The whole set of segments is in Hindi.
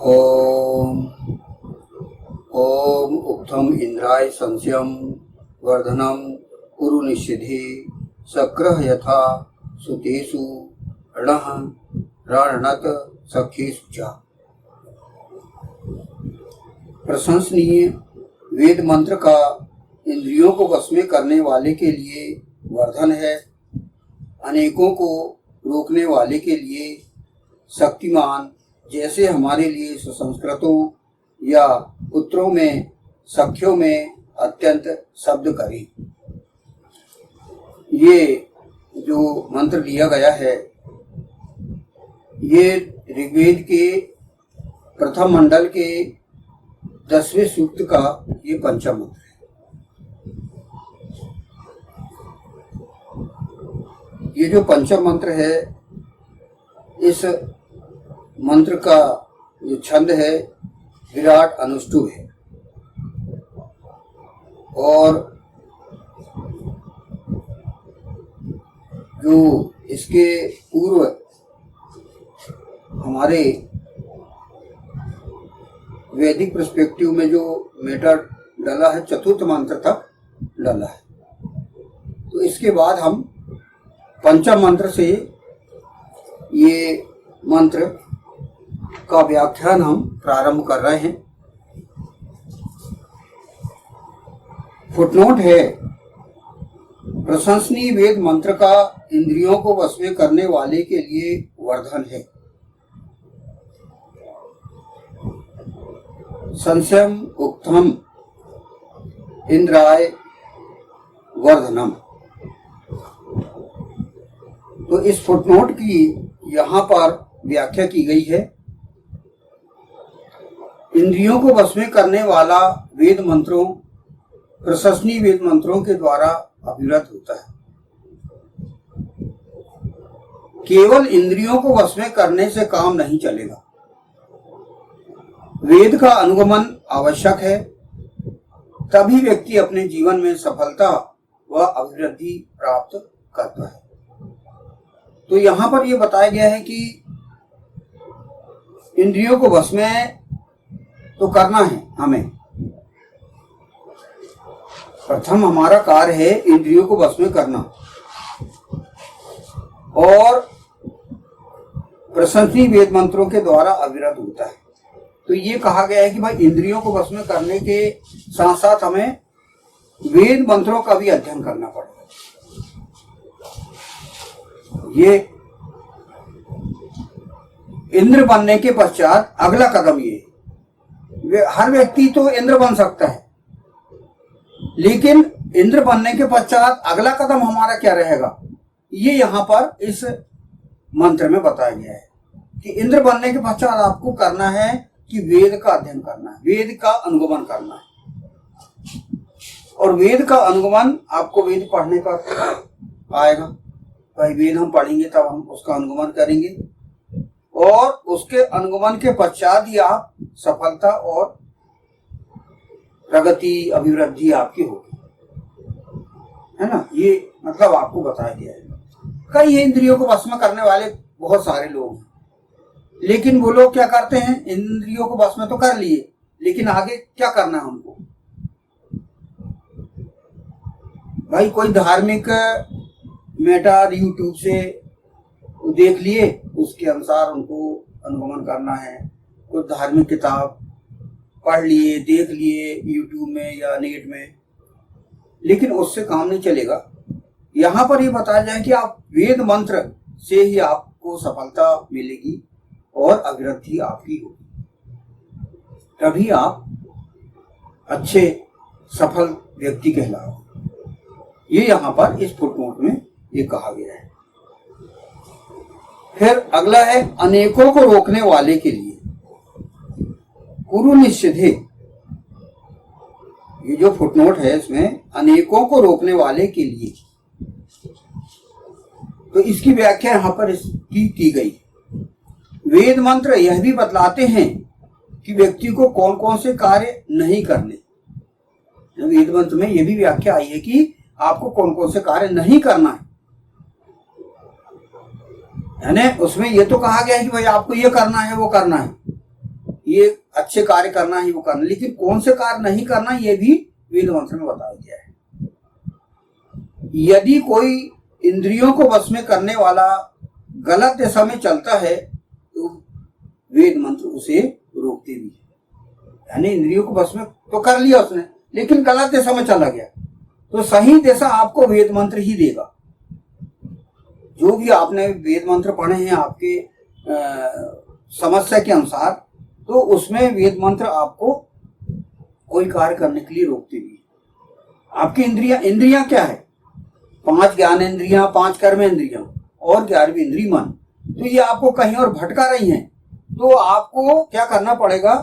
ओम ओम उक्थम इंद्राय संशयम वर्धनम कुरु निषिद्धि शक्रः यथा सुतेषु रणः रणनत सख्येषु च। प्रशंसनीय वेद मंत्र का इंद्रियों को वश में करने वाले के लिए वर्धन है, अनेकों को रोकने वाले के लिए शक्तिमान, जैसे हमारे लिए सुसंस्कृतों या पुत्रों में सख्यों में अत्यंत शब्द करे। ये जो मंत्र लिया गया है ये ऋग्वेद के प्रथम मंडल के 10वें सूक्त का ये पंचम मंत्र है। ये जो पंचम मंत्र है, इस मंत्र का जो छंद है विराट अनुष्टुप है और जो इसके पूर्व हमारे वैदिक पर्सपेक्टिव में जो मैटर डाला है चतुर्थ मंत्र तक डाला है। तो इसके बाद हम पंचम मंत्र से ये मंत्र का व्याख्यान हम प्रारंभ कर रहे हैं। फुटनोट है, प्रशंसनीय वेद मंत्र का इंद्रियों को वश में करने वाले के लिए वर्धन है। संशयम उक्थम इंद्राय वर्धनम। तो इस फुटनोट की यहाँ पर व्याख्या की गई है। इंद्रियों को वश में करने वाला वेद मंत्रों, प्रशंसनीय वेद मंत्रों के द्वारा अभिव्यक्त होता है। केवल इंद्रियों को वश में करने से काम नहीं चलेगा, वेद का अनुगमन आवश्यक है, तभी व्यक्ति अपने जीवन में सफलता व अभिवृद्धि प्राप्त करता है। तो यहाँ पर यह बताया गया है कि इंद्रियों को वश में तो करना है हमें। प्रथम हमारा कार्य है इंद्रियों को वश में करना और प्रशंसनीय वेद मंत्रों के द्वारा अविरत होता है। तो ये कहा गया है कि भाई इंद्रियों को वश में करने के साथ साथ हमें वेद मंत्रों का भी अध्ययन करना पड़ेगा। ये इंद्र बनने के पश्चात अगला कदम ये, हर व्यक्ति तो इंद्र बन सकता है, लेकिन इंद्र बनने के पश्चात अगला कदम हमारा क्या रहेगा, ये यहाँ पर इस मंत्र में बताया गया है कि इंद्र बनने के पश्चात आपको करना है कि वेद का अध्ययन करना है, वेद का अनुगमन करना है। और वेद का अनुगमन आपको वेद पढ़ने का आएगा। भाई वेद हम पढ़ेंगे तब हम उसका अनुगमन करेंगे और उसके अनुगमन के पश्चात ही आप सफलता और प्रगति अभिवृद्धि आपकी होगी, है ना। ये मतलब आपको बताया गया है। कई इंद्रियों को वश में करने वाले बहुत सारे लोग हैं, लेकिन वो लोग क्या करते हैं, इंद्रियों को वश में तो कर लिए, लेकिन आगे क्या करना है उनको। भाई कोई धार्मिक मैटर यूट्यूब से देख लिए, उसके अनुसार उनको अनुगमन करना है। कोई धार्मिक किताब पढ़ लिए, देख लिए यूट्यूब में या नेट में, लेकिन उससे काम नहीं चलेगा। यहाँ पर ये बताया जाए कि आप वेद मंत्र से ही आपको सफलता मिलेगी और अभिवृद्धि आपकी होगी, तभी आप अच्छे सफल व्यक्ति कहलाओ। ये यहाँ पर इस फुटनोट में ये कहा गया है। फिर अगला है अनेकों को रोकने वाले के लिए कुरु निषिद्धि। ये जो फुटनोट है इसमें अनेकों को रोकने वाले के लिए, तो इसकी व्याख्या यहाँ पर इसकी की गई। वेद मंत्र यह भी बतलाते हैं कि व्यक्ति को कौन कौन से कार्य नहीं करने। वेद मंत्र में यह भी व्याख्या आई है कि आपको कौन कौन से कार्य नहीं करना है। यानी उसमें ये तो कहा गया है कि भाई आपको ये करना है वो करना है, ये अच्छे कार्य करना ही वो करना, लेकिन कौन से कार्य नहीं करना ये भी वेद मंत्र में बताया गया है। यदि कोई इंद्रियों को वश में करने वाला गलत दिशा में चलता है तो वेद मंत्र उसे रोकते भी है। यानी इंद्रियों को वश में तो कर लिया उसने, लेकिन गलत दिशा में चला गया तो सही दिशा आपको वेद मंत्र ही देगा। जो भी आपने वेद मंत्र पढ़े हैं आपके समस्या के अनुसार, तो उसमें वेद मंत्र आपको कोई कार्य करने के लिए रोकते भी। आपकी इंद्रियां क्या है? 5 ज्ञान इंद्रियां, 5 कर्म इंद्रियां और 11वीं इंद्री मन। तो ये आपको कहीं और भटका रही हैं, तो आपको क्या करना पड़ेगा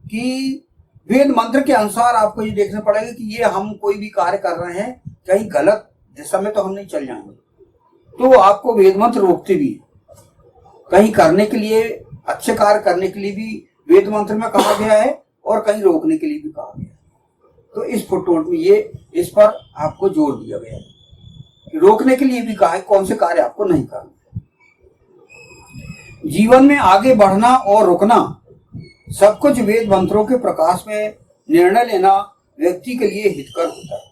कि वेद मंत्र के अनुसार आपको ये देखना पड़ेगा कि ये हम कोई भी कार्य कर रहे हैं कहीं गलत दिशा में तो हम नहीं चल जाएंगे। तो आपको वेद मंत्र रोकते भी, कहीं करने के लिए, अच्छे कार्य करने के लिए भी वेद मंत्र में कहा गया है और कहीं रोकने के लिए भी कहा गया है। तो इस फुटनोट में ये इस पर आपको जोर दिया गया है, रोकने के लिए भी कहा है कौन से कार्य आपको नहीं करना। जीवन में आगे बढ़ना और रुकना सब कुछ वेद मंत्रों के प्रकाश में निर्णय लेना व्यक्ति के लिए हितकर होता है।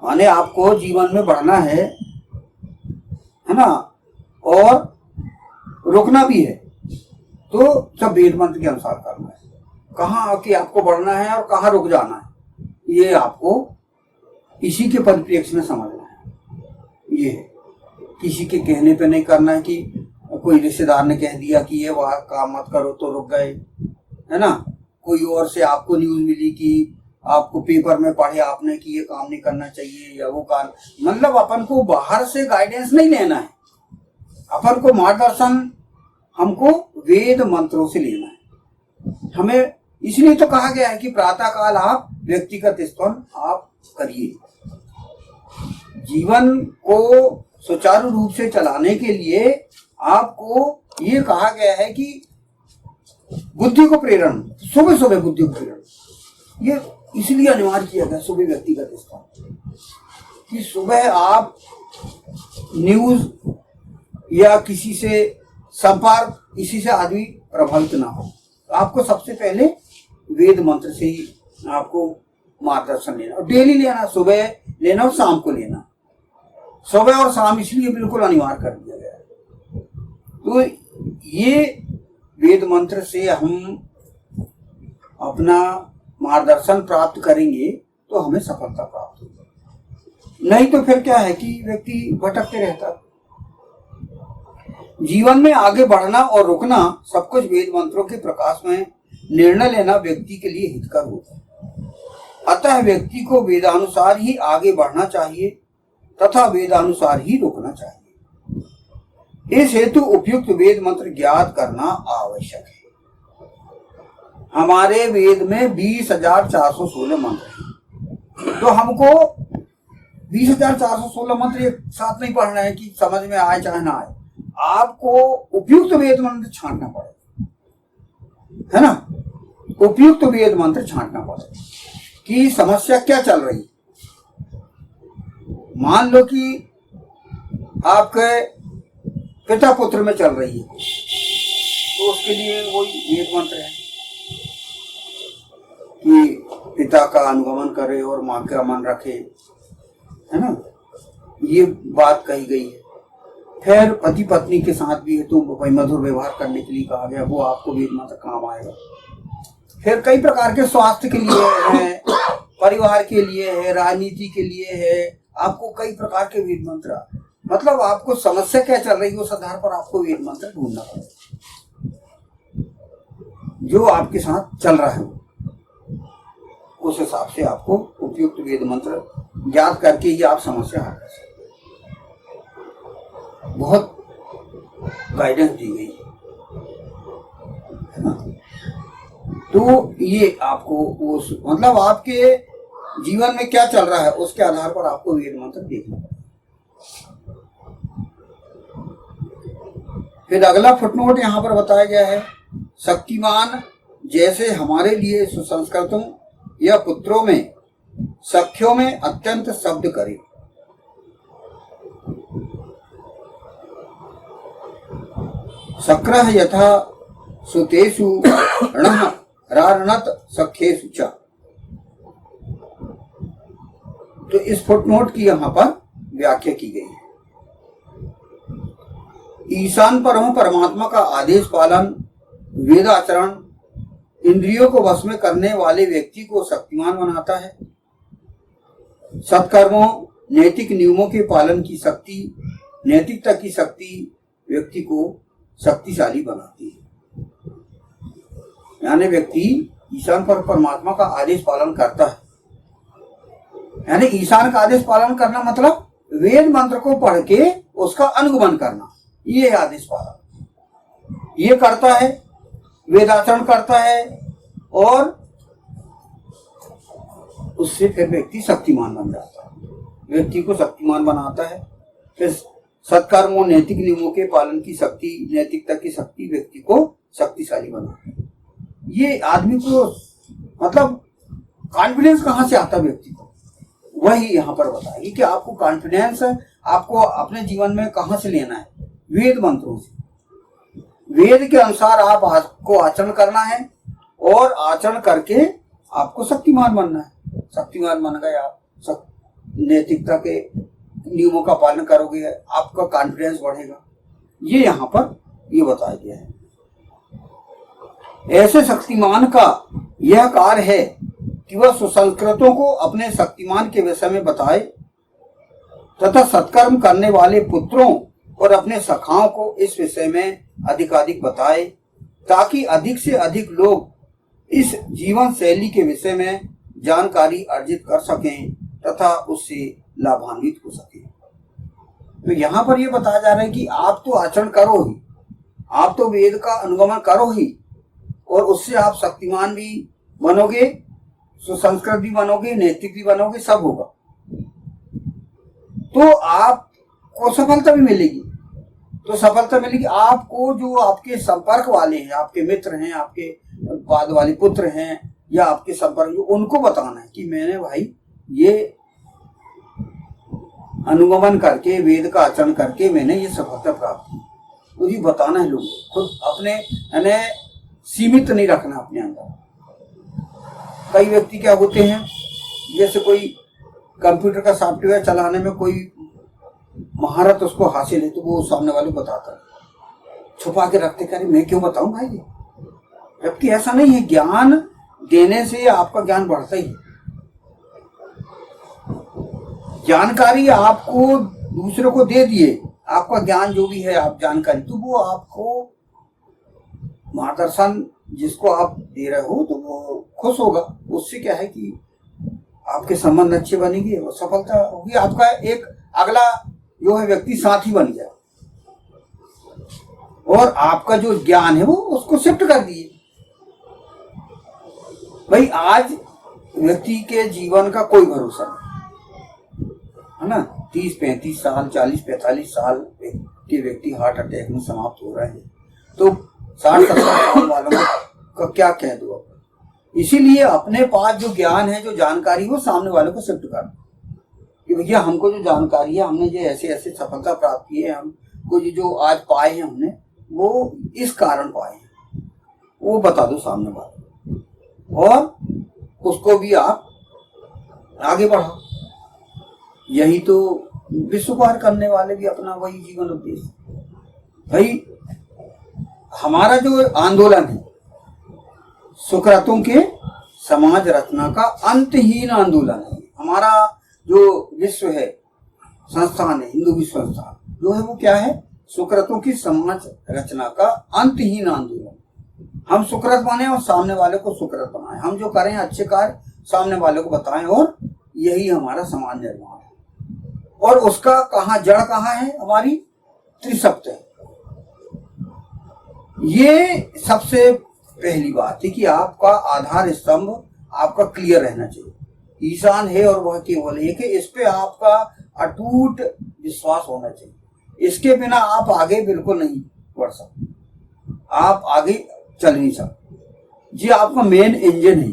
माने आपको जीवन में बढ़ना है ना, और रुकना भी है, तो सब वेद मंत्र के अनुसार करना है। कहाँ आके आपको बढ़ना है और कहाँ रुक जाना है, ये आपको इसी के परिप्रेक्ष्य में समझना है। ये किसी के कहने पे नहीं करना है कि कोई रिश्तेदार ने कह दिया कि ये वहाँ काम मत करो तो रुक गए, है ना। कोई और से आपको न्यूज मिली कि आपको पेपर में पढ़े आपने कि ये काम नहीं करना चाहिए या वो काम, मतलब अपन को बाहर से गाइडेंस नहीं लेना है, अपन को मार्गदर्शन हमको वेद मंत्रों से लेना है। हमें इसलिए तो कहा गया है कि प्रातः काल आप व्यक्तिगत स्तवन आप करिए। जीवन को सुचारू रूप से चलाने के लिए आपको ये कहा गया है कि बुद्धि को प्रेरण, सुबह सुबह बुद्धि को प्रेरण, ये इसलिए अनिवार्य किया गया सुबह व्यक्तिगत स्तवन, कि सुबह आप न्यूज या किसी से संपर्क, इसी से आदमी प्रभावित ना हो। आपको सबसे पहले वेद मंत्र से ही आपको मार्गदर्शन लेना, और डेली लेना, सुबह लेना और शाम को लेना। सुबह और शाम इसलिए बिल्कुल अनिवार्य कर दिया गया है। तो ये वेद मंत्र से हम अपना मार्गदर्शन प्राप्त करेंगे तो हमें सफलता प्राप्त होगी, नहीं तो फिर क्या है कि व्यक्ति भटकते रहता है। जीवन में आगे बढ़ना और रुकना सब कुछ वेद मंत्रों के प्रकाश में निर्णय लेना व्यक्ति के लिए हितकर होता है। अतः व्यक्ति को वेदानुसार ही आगे बढ़ना चाहिए तथा वेदानुसार ही रुकना चाहिए। इस हेतु उपयुक्त वेद मंत्र ज्ञात करना आवश्यक है। हमारे वेद में 20,416 मंत्र हैं, तो हमको 20,416 मंत्र एक साथ नहीं पढ़ना है कि समझ में आए चाहे ना आए। आपको उपयुक्त वेद मंत्र छांटना पड़ेगा, है ना। उपयुक्त वेद मंत्र छांटना पड़ेगा कि समस्या क्या चल रही है। मान लो कि आपके पिता पुत्र में चल रही है, तो उसके लिए वही वेद मंत्र है कि पिता का अनुगमन करे और मां का मन रखे, है ना, ये बात कही गई है। फिर पति पत्नी के साथ भी है तो भाई मधुर व्यवहार करने के लिए कहा गया, वो आपको वेद मंत्र काम आएगा। फिर कई प्रकार के स्वास्थ्य के लिए है, परिवार के लिए है, राजनीति के लिए है, आपको कई प्रकार के वेद मंत्र, मतलब आपको समस्या क्या चल रही है उस आधार पर आपको वेद मंत्र ढूंढना पड़ेगा जो आपके साथ चल रहा है। उस हिसाब से आपको उपयुक्त वेद मंत्र ज्ञात करके ही आप समस्या हल कर सकते। बहुत गाइडेंस दी गई है ना। तो ये आपको उस मतलब आपके जीवन में क्या चल रहा है उसके आधार पर आपको वेद मंत्र देखना पड़ेगा। फिर अगला फुटनोट यहाँ पर बताया गया है, शक्तिमान जैसे हमारे लिए सुसंस्कृतों या पुत्रों में सख्यों में अत्यंत शब्द करे। शक्रः यथा सुतेषु रणः रारणत सख्येषु च। तो इस फुटनोट की यहाँ पर व्याख्या की गई है। ईशान परम परमात्मा का आदेश पालन, वेदाचरण इंद्रियों को वश में करने वाले व्यक्ति को शक्तिमान बनाता है। सत्कर्मों, नैतिक नियमों के पालन की शक्ति, नैतिकता की शक्ति व्यक्ति को शक्तिशाली बनाती है। यानी व्यक्ति ईशान पर परमात्मा का आदेश पालन करता है। यानी ईशान का आदेश पालन करना मतलब वेद मंत्र को पढ़ के उसका अनुगमन करना, ये आदेश पालन ये करता है, वेदाचरण करता है और उससे फिर व्यक्ति शक्तिमान बन जाता है, व्यक्ति को शक्तिमान बनाता है। फिर सत्कर्मों, नैतिक नियमों के पालन की शक्ति, नैतिकता की शक्ति व्यक्ति को शक्तिशाली बनाता है। ये आदमी को मतलब कॉन्फिडेंस कहाँ से आता है व्यक्ति को, वही यहाँ पर बताएगी कि आपको कॉन्फिडेंस आपको अपने जीवन में कहाँ से लेना है, वेद मंत्रों से। वेद के अनुसार आपको आचरण करना है और आचरण करके आपको शक्तिमान बनना है। शक्तिमान बन गए आप, नैतिकता के नियमों का पालन करोगे, आपका कॉन्फिडेंस बढ़ेगा। ये यहाँ पर ये बताया गया है। ऐसे शक्तिमान का यह कार्य है कि वह सुसंस्कृतों को अपने शक्तिमान के विषय में बताए तथा सत्कर्म करने वाले पुत्रों और अपने सखाओं को इस विषय में अधिकाधिक बताए, ताकि अधिक से अधिक लोग इस जीवन शैली के विषय में जानकारी अर्जित कर सकें तथा उससे लाभान्वित हो सकें। तो यहाँ पर यह बताया जा रहा है कि आप तो आचरण करो ही, आप तो वेद का अनुगमन करो ही और उससे आप शक्तिमान भी बनोगे, सुसंस्कृत भी बनोगे, नैतिक भी बनोगे, सब होगा। तो आपको सफलता भी मिलेगी। तो सफलता मिलेगी आपको, जो आपके संपर्क वाले हैं, आपके मित्र हैं, आपके बाद वाले पुत्र हैं या आपके संपर्क, उनको बताना है कि मैंने भाई ये अनुगमन करके, वेद का आचरण करके मैंने ये सफलता प्राप्त की। तो ये बताना है लोगों को, खुद अपने यानी सीमित नहीं रखना अपने अंदर। कई व्यक्ति क्या होते हैं, जैसे कोई कंप्यूटर का सॉफ्टवेयर चलाने में कोई महारत उसको हासिल है तो वो सामने वाले को बताता है, छुपा के रखते, करें मैं क्यों बताऊं भाई, जबकि ऐसा नहीं है। ज्ञान देने से आपका ज्ञान बढ़ता ही है। जानकारी आपको दूसरे को दे दिए, आपका ज्ञान जो भी है आप जानकारी, तो वो आपको मार्गदर्शन जिसको आप दे रहे हो तो वो खुश होगा। उससे क्या है कि आपके संबंध अच्छे बनेंगे और सफलता होगी। आपका एक अगला जो है व्यक्ति साथी बन गया और आपका जो ज्ञान है वो उसको शिफ्ट कर दिए। भाई आज व्यक्ति के जीवन का कोई भरोसा नहीं है ना। 30-35 साल, 40-45 साल के व्यक्ति हार्ट अटैक में समाप्त हो रहे हैं, तो 60-70 साल वालों का क्या कह दो। इसीलिए अपने पास जो ज्ञान है, जो जानकारी, वो सामने वालों को शिफ्ट कर कि भैया हमको जो जानकारी है, हमने जो ऐसे ऐसे सफलता प्राप्त की है, हमको जो आज पाए हैं हमने, वो इस कारण पाए हैं, वो बता दो सामने वाले और उसको भी आप आगे बढ़ाओ। यही तो विश्व पार करने वाले भी अपना वही जीवन उद्देश्य। भाई हमारा जो आंदोलन है सुकृतों के समाज रचना का अंतहीन आंदोलन है। हमारा जो विश्व है संस्थान है, हिंदू विश्व संस्थान जो है, वो क्या है, सुकृतों की समाज रचना का अंतहीन आंदोलन। हम सुकृत बने और सामने वाले को सुकृत बनाएं, हम जो करें अच्छे कार्य सामने वाले को बताएं, और यही हमारा समाज निर्माण है। और उसका कहाँ जड़ कहाँ है, हमारी त्रिसप्त है। ये सबसे पहली बात है कि आपका आधार स्तंभ आपका क्लियर रहना चाहिए। ईशान है और वह केवल एक है, इस पे आपका अटूट विश्वास होना चाहिए। इसके बिना आप आगे बिल्कुल नहीं बढ़ सकते, आप आगे चल नहीं सकते। जी आपका मेन इंजन है।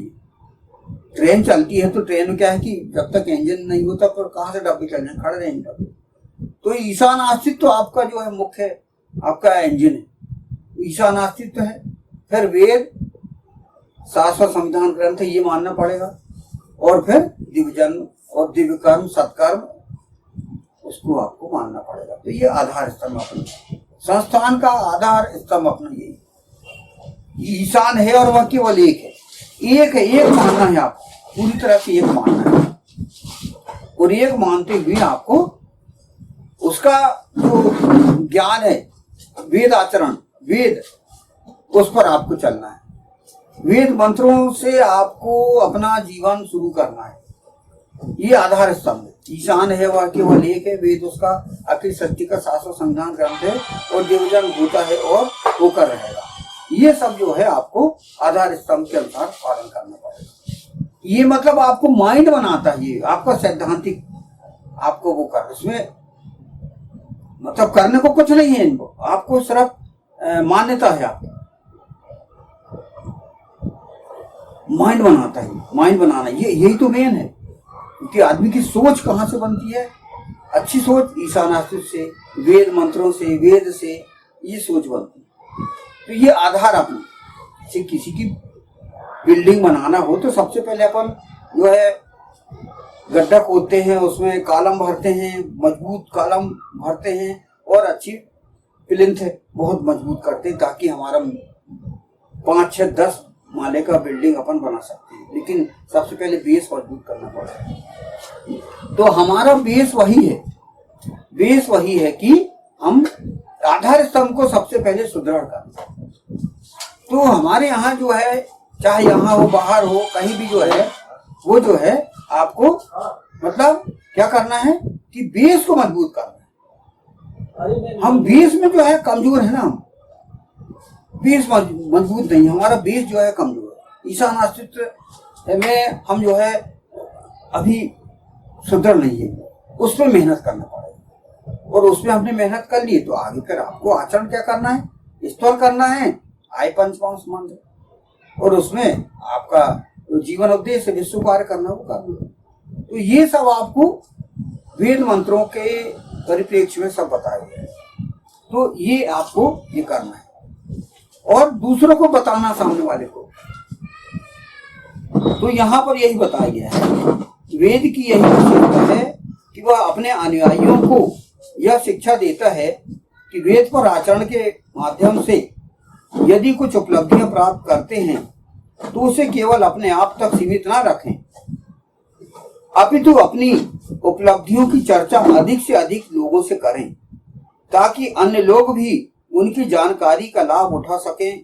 ट्रेन चलती है तो ट्रेन में क्या है कि जब तक इंजन नहीं होता तो कहाँ से डब्बे चलने, खड़े रहेंगे डब्बे। तो ईशान अस्तित्व तो आपका जो है मुख्य आपका इंजन है, ईशान अस्तित्व है। फिर वेद, शाश्वत संविधान ग्रंथ ये मानना पड़ेगा, और फिर दिव्य जन्म और दिव्य कर्म सत्कर्म उसको आपको मानना पड़ेगा। तो ये आधार स्तंभ अपना, संस्थान का आधार स्तंभ अपना यही ईशान है, और वह केवल एक है, एक मानना है आपको, पूरी तरह से एक मानना है, और एक मानते हुए आपको उसका जो ज्ञान है, वेद आचरण, वेद, उस पर आपको चलना है। वेद मंत्रों से आपको अपना जीवन शुरू करना है। ये आधार स्तंभ है। ईशान है वह केवल एक है, वेद उसका अखिल सृष्टि का शाश्वत संविधान ग्रंथ है, और देवजन होता है और होकर रहेगा। ये सब जो है आपको आधार स्तंभ के अनुसार पालन करना पड़ेगा। ये मतलब आपको माइंड बनाता है, ये आपका सैद्धांतिक आपको वो कर, इसमें मतलब करने को कुछ नहीं है, इनको आपको सिर्फ मान्यता है, आपको माइंड बनाता है। माइंड बनाना यही तो मेन है, क्योंकि आदमी की सोच कहाँ से बनती है? अच्छी सोच ईशानास्तित्व से, वेद मंत्रों से, वेद से ये सोच बनती है। तो ये आधार अपनी किसी की बिल्डिंग बनाना हो तो सबसे पहले अपन जो है गड्ढा खोदते हैं, उसमें कॉलम भरते हैं, मजबूत कॉलम भरते हैं, और अच्छी प्लिंथ बहुत मजबूत करते हैं, ताकि हमारा 5, 6, 10 माले का बिल्डिंग अपन बना सकते हैं। लेकिन सबसे पहले बेस मजबूत करना पड़ेगा। तो हमारा बेस वही है, बेस वही है कि हम आधार स्तंभ को सबसे पहले सुदृढ़ करना। तो हमारे यहाँ जो है, चाहे यहाँ हो, बाहर हो, कहीं भी जो है, वो जो है आपको मतलब क्या करना है कि बेस को मजबूत करना है। हम बेस में जो है कमजोर है ना, हम बेस मजबूत नहीं, हमारा बेस जो है कमजोर है। ईशान अस्तित्व में हम जो है अभी सुदृढ़ नहीं है, उस पर मेहनत करना पड़ेगा, और उसमें हमने मेहनत कर ली तो आगे फिर आपको आचरण क्या करना है, स्तोत्र करना है, आय पंचमांश मंत्र, और उसमें आपका जीवन उद्देश्य विश्व कार्य करना वो करना। तो ये सब आपको वेद मंत्रों के परिप्रेक्ष्य में सब बताया गया है। तो ये आपको ये करना है, और दूसरों को बताना, सामने वाले को। तो यहाँ पर यही बताया गया है, वेद की यही विशेषता है कि वह अपने अनुयायियों को यह शिक्षा देता है कि वेद पर आचरण के माध्यम से यदि कुछ उपलब्धियां प्राप्त करते हैं तो उसे केवल अपने आप तक सीमित ना रखें, अपितु अपनी उपलब्धियों की चर्चा अधिक से अधिक लोगों से करें, ताकि अन्य लोग भी उनकी जानकारी का लाभ उठा सकें